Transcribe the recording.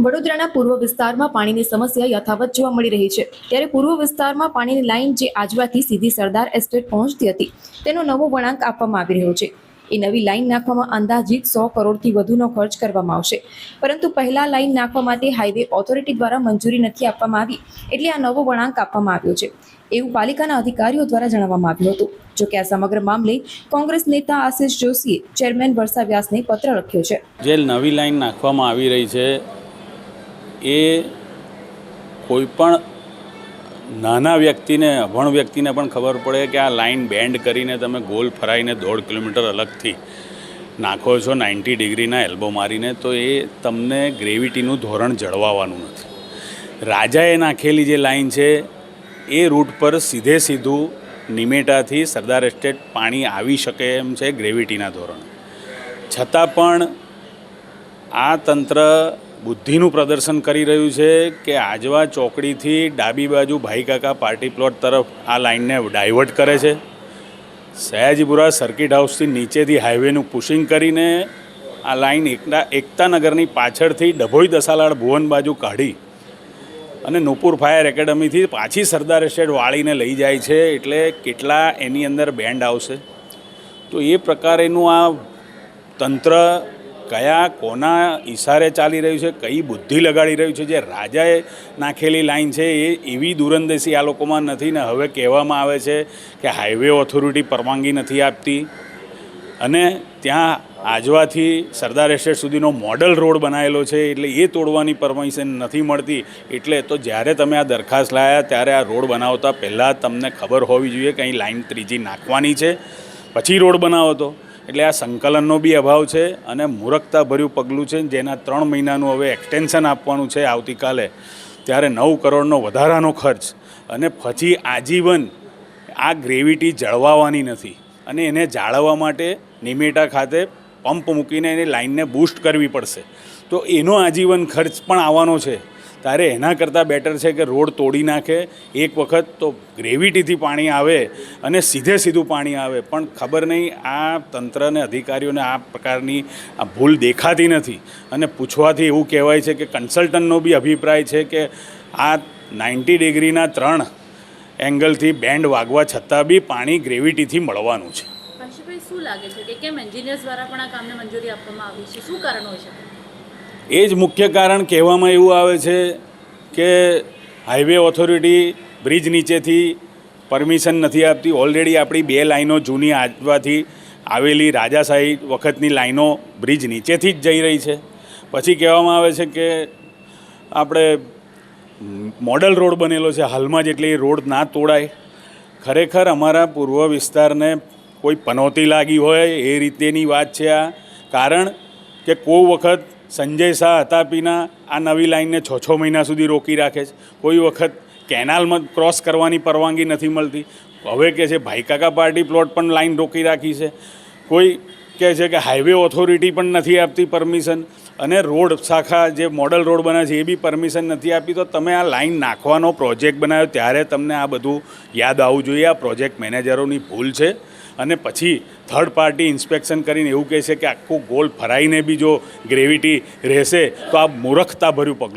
વડોદરાના પૂર્વ વિસ્તારમાં પાણીની સમસ્યા યથાવત જોવા મળી રહી છે। ત્યારે પૂર્વ વિસ્તારમાં પાણીની લાઇન જે આજવાથી સીધી સરદાર એસ્ટેટ પહોંચતી હતી તેનો નવો વળાંક આપવામાં આવી રહ્યો છે। એ નવી લાઇન નાખવામાં અંદાજિત 100 કરોડથી વધુનો ખર્ચ કરવામાં આવશે, પરંતુ પહેલા લાઇન નાખવા માટે હાઈવે ઓથોરિટી દ્વારા મંજૂરી નથી આપવામાં આવી, એટલે આ નવો વળાંક આપવામાં આવ્યો છે, એવું પાલિકાના અધિકારીઓ દ્વારા જણાવવામાં આવ્યું હતું। જોકે આ સમગ્ર મામલે કોંગ્રેસ નેતા આશિષ જોશીએ ચેરમેન વર્ષા વ્યાસને પત્ર લખ્યો છે। જે નવી લાઇન નાખવામાં આવી રહી છે એ કોઈપણ નાના વ્યક્તિને, અભણ વ્યક્તિને પણ ખબર પડે કે આ લાઇન બેન્ડ કરીને તમે ગોલ ફરાઈને 1.5 કિલોમીટર અલગથી નાખો છો 90 ડિગ્રીના એલ્બો મારીને, તો એ તમને ગ્રેવિટીનું ધોરણ જળવાવાનું નથી। રાજાએ નાખેલી જે લાઇન છે એ રૂટ પર સીધું નિમેટાથી સરદાર એસ્ટેટ પાણી આવી શકે એમ છે ગ્રેવિટીના ધોરણે, છતાં પણ આ તંત્ર બુદ્ધિનું પ્રદર્શન કરી રહ્યું છે કે આજવા ચોકડીથી ડાબી બાજુ ભાઈકાકા પાર્ટી પ્લોટ તરફ આ લાઇનને ડાયવર્ટ કરે છે। સયાજીપુરા સર્કિટ હાઉસથી નીચેથી હાઈવેનું પુશિંગ કરીને આ લાઇન એકતાનગરની પાછળથી ડભોઈ દસાલાડ ભુવન બાજુ કાઢી અને નુપુર ફાયર એકેડમીથી પાછી સરદાર એસ્ટેટ વાળીને લઈ જાય છે। એટલે કેટલા એની અંદર બેન્ડ આવશે? તો એ પ્રકારેનું આ તંત્ર કયા કોના ઈશારે ચાલી રહ્યું છે, કઈ બુદ્ધિ લગાડી રહ્યું છે? જે રાજાએ નાખેલી લાઈન છે એ એવી દૂરંદેશી આ લોકોમાં નથી ને હવે કહેવામાં આવે છે કે હાઈવે ઓથોરિટી પરવાનગી નથી આપતી અને ત્યાં આજવાથી સરદાર એસ્ટેટ સુધીનો મોડલ રોડ બનાવેલો છે એટલે એ તોડવાની પરમિશન નથી મળતી। એટલે તો જ્યારે તમે આ દરખાસ્ત લાવ્યા ત્યારે આ રોડ બનાવતા પહેલાં તમને ખબર હોવી જોઈએ કે અહીં લાઈન ત્રીજી નાખવાની છે, પછી રોડ બનાવો તો। એટલે આ સંકલનનો બી અભાવ છે અને મૂર્ખતાભર્યું પગલું છે, જેના 3 મહિનાનું હવે એક્સટેન્શન આપવાનું છે આવતીકાલે, ત્યારે 9 કરોડનો વધારાનો ખર્ચ અને પછી આજીવન આ ગ્રેવિટી જળવાવાની નથી અને એને જાળવવા માટે નિમેટા ખાતે પંપ મૂકીને એની લાઇનને બૂસ્ટ કરવી પડશે, તો એનો આજીવન ખર્ચ પણ આવવાનો છે। ત્યારે એના કરતાં બેટર છે કે રોડ તોડી નાખે, એક વખત તો ગ્રેવિટીથી પાણી આવે અને સીધું પાણી આવે, પણ ખબર નહીં આ તંત્રને અધિકારીઓને આ પ્રકારની આ ભૂલ દેખાતી નથી। અને પૂછવાથી એવું કહેવાય છે કે કન્સલ્ટન્ટનો બી અભિપ્રાય છે કે આ 90 ડિગ્રીના 3 એંગલથી બેન્ડ વાગવા છતાં બી પાણી ગ્રેવિટીથી મળવાનું છે। શું લાગે છે કે કેમ એન્જિનિયર્સ દ્વારા પણ આ કામને મંજૂરી આપવામાં આવી છે? શું કારણ હોય શકે? એ જ મુખ્ય કારણ કહેવામાં એવું આવે છે કે હાઈવે ઓથોરિટી બ્રિજ નીચેથી પરમિશન નથી આપતી। ઓલરેડી આપણી 2 લાઈનો જૂની આજવાથી આવેલી રાજાશાહી વખતની લાઈનો બ્રિજ નીચેથી જ જઈ રહી છે। પછી કહેવામાં આવે છે કે આપણે મોડલ રોડ બનેલો છે હાલમાં જ, એટલે એ રોડ ના તોડાય। ખરેખર અમારા પૂર્વ વિસ્તારને કોઈ પનોતી લાગી હોય એ રીતેની વાત છે આ, કારણ કે કોઈ વખત સંજય શાહ હતાપીના આ નવી લાઇનને 6 મહિના સુધી રોકી રાખે છે, કોઈ વખત કેનાલમાં ક્રોસ કરવાની પરવાનગી નથી મળતી, હવે કહે છે ભાઈકાકા પાર્ટી પ્લોટ પણ લાઇન રોકી રાખી છે, કોઈ કહે છે કે હાઈવે ઓથોરિટી પણ નથી આપતી પરમિશન, અને રોડ શાખા જે મોડલ રોડ બને છે એ બી પરમિશન નથી આપી। તો તમે આ લાઇન નાખવાનો પ્રોજેક્ટ બનાવ્યો ત્યારે તમને આ બધું યાદ આવવું જોઈએ। આ પ્રોજેક્ટ મેનેજરોની ભૂલ છે અને પછી થર્ડ પાર્ટી ઇન્સ્પેક્શન કરીને એવું કહે છે કે આખું ગોલ ફરાઈને બી જો ગ્રેવિટી રહેશે તો આ મૂર્ખતાભર્યું પગલું